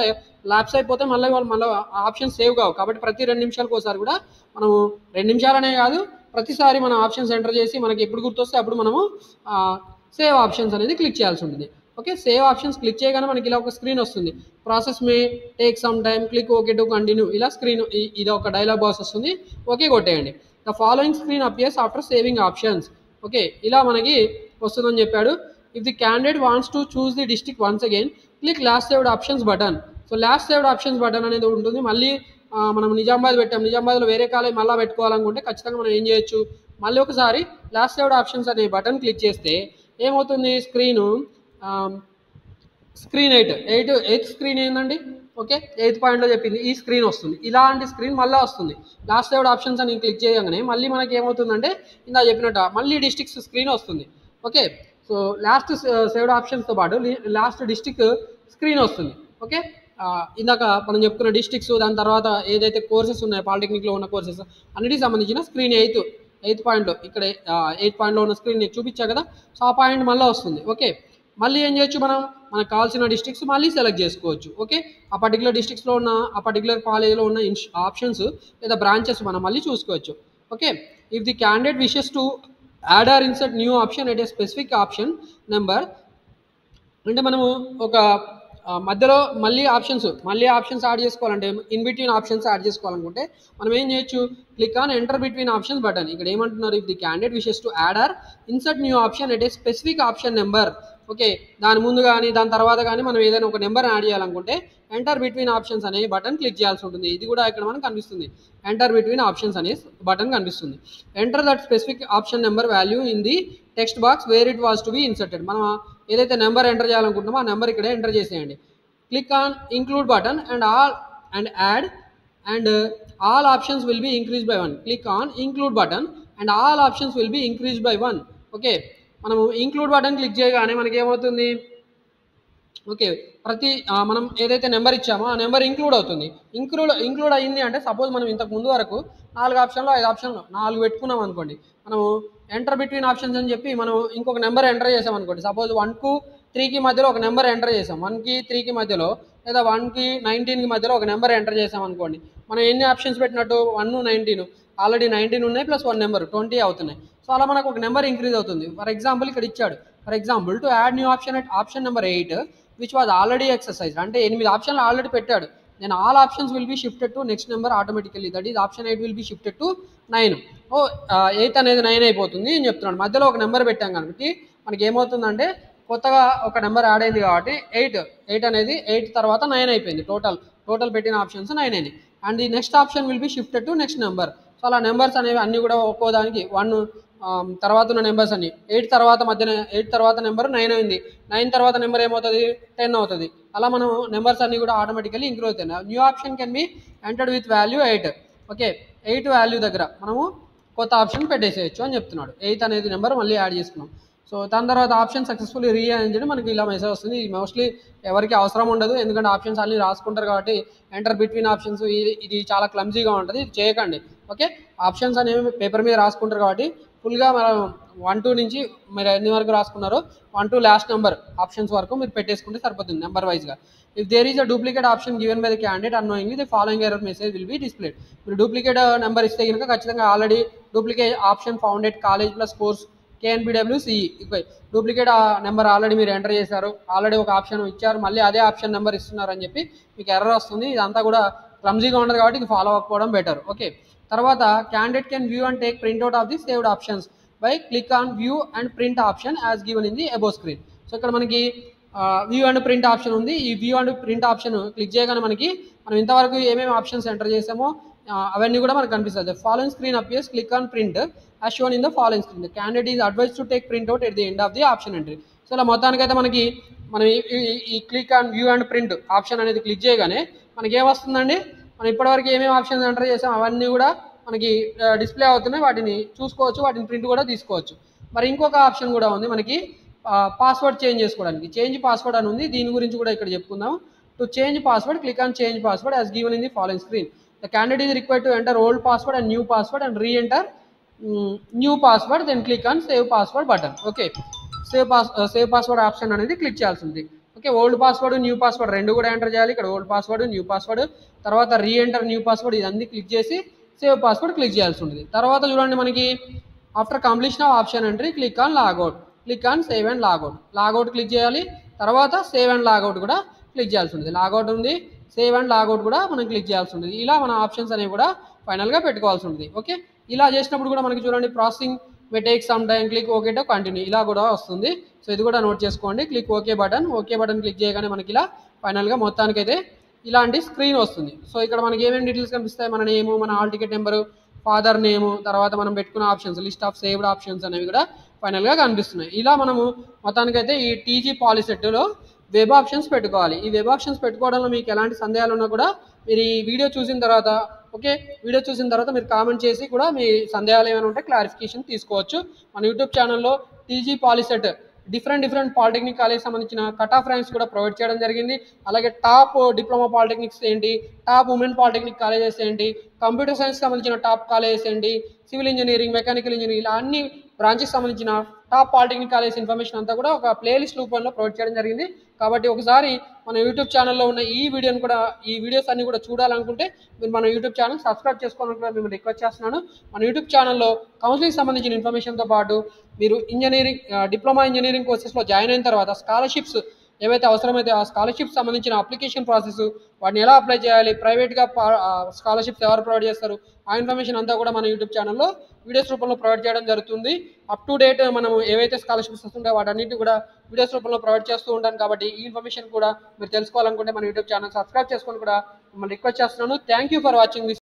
lapse అయిపోతే మళ్ళీ options save కావు. కాబట్టి ప్రతి 2 నిమిషాలకు ఒకసారి కూడా మనము 2 నిమిషాలనే కాదు, ప్రతిసారి మనం ఆప్షన్స్ ఎంటర్ చేసి మనకి ఎప్పుడు గుర్తొస్తే అప్పుడు మనము సేవ్ ఆప్షన్స్ అనేది క్లిక్ చేయాల్సి ఉంటుంది. ఓకే, సేవ్ ఆప్షన్స్ క్లిక్ చేయగానే మనకి ఇలా ఒక స్క్రీన్ వస్తుంది. Process may take some time, click okay to continue, ఇలా స్క్రీన్ ఇది ఒక డైలాగ్ బాక్స్ వస్తుంది. ఓకే కొట్టేయండి. The following screen appears after saving options. Okay, ఇలా మనకి వస్తుందని చెప్పాడు. If the candidate wants to choose the district once again click last saved options button. So last saved options button అనేది ఉంటుంది. మళ్ళీ మనం నిజామాబాద్ పెట్టాం, నిజామాబాద్లో వేరే కాలేజ్ మళ్ళీ పెట్టుకోవాలనుకుంటే ఖచ్చితంగా మనం ఏం చేయొచ్చు, మళ్ళీ ఒకసారి లాస్ట్ సేవ్డ్ ఆప్షన్స్ అనే బటన్ క్లిక్ చేస్తే ఏమవుతుంది, స్క్రీన్ 8th స్క్రీన్ ఏందండి. ఓకే, 8th పాయింట్లో చెప్పింది ఈ స్క్రీన్ వస్తుంది. ఇలాంటి స్క్రీన్ మళ్ళీ వస్తుంది. లాస్ట్ సేవ్డ్ ఆప్షన్స్ అని క్లిక్ చేయగానే మళ్ళీ మనకి ఏమవుతుందంటే ఇందా చెప్పినట్టు మళ్ళీ డిస్ట్రిక్ట్స్ స్క్రీన్ వస్తుంది. ఓకే, సో లాస్ట్ సేవ్డ్ ఆప్షన్స్తో పాటు లాస్ట్ డిస్ట్రిక్ట్ స్క్రీన్ వస్తుంది. ఓకే, ఇందాక మనం చెప్పుకున్న డిస్ట్రిక్ట్స్, దాని తర్వాత ఏదైతే కోర్సెస్ ఉన్నాయో పాలిటెక్నిక్లో ఉన్న కోర్సెస్ అన్నిటికి సంబంధించిన స్క్రీన్ 8th పాయింట్లో ఇక్కడ 8th పాయింట్లో ఉన్న స్క్రీన్ చూపించా కదా. సో ఆ పాయింట్ మళ్ళీ వస్తుంది. ఓకే, మళ్ళీ ఏం చేయొచ్చు, మనకు కావాల్సిన డిస్ట్రిక్ట్స్ మళ్ళీ సెలెక్ట్ చేసుకోవచ్చు. ఓకే, ఆ పర్టికులర్ డిస్ట్రిక్ట్స్లో ఉన్న ఆ పర్టికులర్ కాలేజ్లో ఉన్న ఆప్షన్స్ లేదా బ్రాంచెస్ మనం మళ్ళీ చూసుకోవచ్చు. Okay, if the candidate wishes to add or insert new option at a specific option number, అంటే మనము ఒక మధ్యలో మళ్ళీ ఆప్షన్స్ యాడ్ చేసుకోవాలంటే ఇన్ బిట్వీన్ ఆప్షన్స్ యాడ్ చేసుకోవాలనుకుంటే మనం ఏం చేయొచ్చు, click on enter between options button. ఇక్కడ ఏమంటున్నారు, if the candidate wishes to add or insert new option at a specific option number. Okay, దాని ముందు కానీ దాని తర్వాత కానీ మనం ఏదైనా ఒక నెంబర్ యాడ్ చేయాలనుకుంటే ఎంటర్ బిట్వీన్ ఆప్షన్స్ అనే బటన్ క్లిక్ చేయాల్సి ఉంటుంది. ఇది కూడా ఇక్కడ మనకు కనిపిస్తుంది, ఎంటర్ బిట్వీన్ ఆప్షన్స్ అనే బటన్ కనిపిస్తుంది. Enter that specific option number value in the text box where it was to be inserted. మనం ఏదైతే నెంబర్ ఎంటర్ చేయాలనుకుంటున్నామో ఆ నెంబర్ ఇక్కడే ఎంటర్ చేసేయండి. Click on include button and add and all options will be increased by 1. Click on include button and all options will be increased by 1. Okay, మనము include button click చేయగానే మనకి ఏమవుతుంది, okay, మనం ఏదైతే number ఇచ్చామో ఆ number include అవుతుంది. Include అయ్యింది అంటే సపోజ్ మనం ఇంతకు ముందు వరకు 4 ఆప్షన్లో 5 ఆప్షన్లో 4 పెట్టుకున్నాం అనుకోండి, మనము ఎంటర్ బిట్వీన్ ఆప్షన్స్ అని చెప్పి మనం ఇంకొక నెంబర్ ఎంటర్ చేసాం అనుకోండి, సపోజ్ 1కు 3కి మధ్యలో ఒక నెంబర్ ఎంటర్ చేసాం, 1కి 3కి మధ్యలో లేదా 1కి 19కి మధ్యలో ఒక నెంబర్ ఎంటర్ చేసాం అనుకోండి, మనం ఎన్ని ఆప్షన్స్ పెట్టినట్టు 1, 19 ఆల్రెడీ 19 ఉన్నాయి ప్లస్ 1 నెంబర్ 20 అవుతున్నాయి. సో అలా మనకు ఒక నెంబర్ ఇంక్రీజ్ అవుతుంది. ఫర్ ఎగ్జాంపుల్ ఇక్కడ ఇచ్చాడు, for example to add new option at option number 8 which was already exercise, అంటే 8 ఆప్షన్లు ఆల్రెడీ పెట్టాడు. then all options will be shifted to next number automatically, that is option 8 will be shifted to 9. 8 అనేది 9 అయిపోతుంది అని చెప్తున్నాడు. మధ్యలో ఒక number పెట్టాం కాబట్టి మనకి ఏమవుతుందంటే కొత్తగా ఒక నెంబర్ యాడ్ అయింది కాబట్టి 8 అనేది 8 తర్వాత 9 అయిపోయింది. టోటల్ పెట్టిన ఆప్షన్స్ 9 అయినాయి. And the next option will be shifted to next number. So అలా నెంబర్స్ అనేవి అన్నీ కూడా ఒక్కో దానికి 1 తర్వాత ఉన్న నెంబర్స్ అన్ని 8 తర్వాత నెంబర్ 9 అయింది, 9 తర్వాత నెంబర్ ఏమవుతుంది 10 అవుతుంది. అలా మనం నెంబర్స్ అన్ని కూడా ఆటోమేటికలీ ఇంక్రీజ్ అవుతాయి. New option can be entered with value 8. Okay, 8 value దగ్గర మనము కొత్త ఆప్షన్ పెట్టేసేయచ్చు అని చెప్తున్నాడు. 8 అనేది నెంబర్ మళ్ళీ యాడ్ చేసుకున్నాం. సో దాని తర్వాత ఆప్షన్ సక్సెస్ఫుల్లీ రీఅరేంజ్డ్ మనకి ఇలా మెసేజ్ వస్తుంది. ఇది మోస్ట్లీ ఎవరికి అవసరం ఉండదు, ఎందుకంటే ఆప్షన్స్ అన్ని రాసుకుంటారు కాబట్టి ఎంటర్ బిట్వీన్ ఆప్షన్స్ ఇది చాలా క్లమ్జీగా ఉంటుంది, ఇది చేయకండి. ఓకే, ఆప్షన్స్ అనేవి పేపర్ మీద రాసుకుంటారు కాబట్టి ఫుల్గా మనం 1-2 నుంచి మీరు ఎన్ని వరకు రాసుకున్నారో 1 to లాస్ట్ నెంబర్ ఆప్షన్స్ వరకు మీరు పెట్టేసుకుంటే సరిపోతుంది నెంబర్ వైజ్గా. If there is a duplicate option given by the candidate annoyingly the following error message will be displayed. మీరు డూప్లికేట్ నెంబర్ ఇస్తే కనుక ఖచ్చితంగా already duplicate option found at college plus course KNPWCE duplicate number already మీరు enter చేశారు, already ఒక option ఇచ్చారు, మళ్ళీ అదే ఆప్షన్ నెంబర్ ఇస్తున్నారు అని చెప్పి మీకు ఎర్రర్ వస్తుంది. ఇదంతా కూడా క్లమ్జీగా ఉండదు కాబట్టి ఇది ఫాలో అవ్వకపోవడం బెటర్. ఓకే, తర్వాత candidate can view and take printout of the saved options by click on view and print option as given in the above screen. So ఇక్కడ మనకి వ్యూ అండ్ ప్రింట్ ఆప్షన్ ఉంది. ఈ view and print option click చేయగానే మనకి మనం ఇంతవరకు ఏమేమి options enter చేసామో అవన్నీ కూడా మనకు కనిపిస్తుంది. Following screen appears, click on print as shown in the following screen. The candidate is advised to take printout at the end of the option entry. So ఇలా మొత్తానికైతే మనం ఈ click on view and print option అనేది click చేయగానే మనకి ఏమొస్తుందండి, మనం ఇప్పటివరకు ఏమేమి ఆప్షన్స్ ఎంటర్ చేసాం అవన్నీ కూడా మనకి డిస్ప్లే అవుతున్నాయి, వాటిని చూసుకోవచ్చు, వాటిని ప్రింట్ కూడా తీసుకోవచ్చు. మరి ఇంకొక ఆప్షన్ కూడా ఉంది మనకి పాస్వర్డ్ చేంజ్ చేసుకోవడానికి, చేంజ్ పాస్వర్డ్ అని ఉంది. దీని గురించి కూడా ఇక్కడ చెప్పుకుందాం. To change password click on change password as given in the following screen. The candidate is required to enter old password and new password and reenter new password, then click on save password button. Okay, save password option అనేది click చేయాల్సింది. Okay, old password new password రెండు కూడా enter చేయాలి. ఇక్కడ old password new password తర్వాత re-enter new password ఇదన్నీ click చేసి save password click చేయాల్సి ఉంటుంది. తర్వాత చూడండి మనకి after completion of option entry click on logout, click on save and logout click చేయాలి. తర్వాత సేవ్ అండ్ లాగౌట్ కూడా క్లిక్ చేయాల్సి ఉంటుంది. లాగౌట్ ఉంది, సేవ్ అండ్ లాగౌట్ కూడా మనం క్లిక్ చేయాల్సి ఉంటుంది. ఇలా మన ఆప్షన్స్ అనేవి కూడా ఫైనల్గా పెట్టుకోవాల్సి ఉంటుంది. ఓకే, ఇలా చేసినప్పుడు కూడా మనకి చూడండి processing May take some time, click okay to continue ఇలా కూడా వస్తుంది. సో ఇది కూడా నోట్ చేసుకోండి. క్లిక్ ఓకే బటన్ క్లిక్ చేయగానే మనకి ఇలా ఫైనల్గా మొత్తానికైతే ఇలాంటి స్క్రీన్ వస్తుంది. సో ఇక్కడ మనకి ఏమేమి డీటెయిల్స్ కనిపిస్తాయి, మన నేము, మన hall ticket number, father name, తర్వాత మనం పెట్టుకున్న options, list of saved options అనేవి కూడా ఫైనల్గా కనిపిస్తున్నాయి. ఇలా మనము మొత్తానికైతే ఈ టీజీ పాలిసెట్లో వెబ్ ఆప్షన్స్ పెట్టుకోవాలి. ఈ వెబ్ ఆప్షన్స్ పెట్టుకోవడంలో మీకు ఎలాంటి సందేహాలు ఉన్నా కూడా మీరు ఈ వీడియో చూసిన తర్వాత మీరు కామెంట్ చేసి కూడా మీ సందేహాలు ఏమైనా ఉంటే క్లారిఫికేషన్ తీసుకోవచ్చు. మన యూట్యూబ్ ఛానల్లో TG POLYCET different polytechnic college సంబంధించిన కట్ ఆఫ్ ర్యాంక్స్ కూడా ప్రొవైడ్ చేయడం జరిగింది. అలాగే టాప్ డిప్లొమా పాలిటెక్నిక్స్ ఏంటి, టాప్ ఉమెన్ పాలిటెక్నిక్ కాలేజెస్ ఏంటి, కంప్యూటర్ సైన్స్ సంబంధించిన టాప్ కాలేజెస్ ఏంటి, సివిల్ ఇంజనీరింగ్, మెకానికల్ ఇంజనీరింగ్ ఇలా అన్ని బ్రాంచెస్ సంబంధించిన టాప్ పాలిటెక్నిక్ కాలేజ్ ఇన్ఫర్మేషన్ అంతా కూడా ఒక ప్లేలిస్ట్ రూపంలో ప్రొవైడ్ చేయడం జరిగింది. కాబట్టి ఒకసారి మన యూట్యూబ్ ఛానల్లో ఉన్న ఈ వీడియోస్ అన్ని కూడా చూడాలనుకుంటే మీరు మన యూట్యూబ్ ఛానల్ సబ్స్క్రైబ్ చేసుకోవాలని కూడా మేము రిక్వెస్ట్ చేస్తున్నాను. మన యూట్యూబ్ ఛానల్లో కౌన్సిలింగ్ సంబంధించిన ఇన్ఫర్మేషన్తో పాటు మీరు డిప్లొమా ఇంజనీరింగ్ కోర్సెస్లో జాయిన్ అయిన తర్వాత స్కాలర్షిప్స్ ఏవైతే అవసరమైతే ఆ స్కాలర్షిప్స్ సంబంధించిన అప్లికేషన్ ప్రాసెస్, వాటిని ఎలా అప్లై చేయాలి, ప్రైవేట్గా స్కాలర్షిప్స్ ఎవరు ప్రొవైడ్ చేస్తారు, ఆ ఇన్ఫర్మేషన్ అంతా కూడా మన యూట్యూబ్ ఛానల్లో వీడియోస్ రూపంలో ప్రొవైడ్ చేయడం జరుగుతుంది. అప్ టు డేట్ మనం ఏవైతే స్కాలర్షిప్స్ వస్తుంటాయో వాటన్నిటి కూడా వీడియోస్ రూపంలో ప్రొవైడ్ చేస్తూ ఉంటాను. కాబట్టి ఈ ఇన్ఫర్మేషన్ కూడా మీరు తెలుసుకోవాలనుకుంటే మన యూట్యూబ్ ఛానల్ సబ్స్క్రైబ్ చేసుకొని కూడా మిమ్మల్ని రిక్వెస్ట్ చేస్తున్నాను. Thank you for watching this.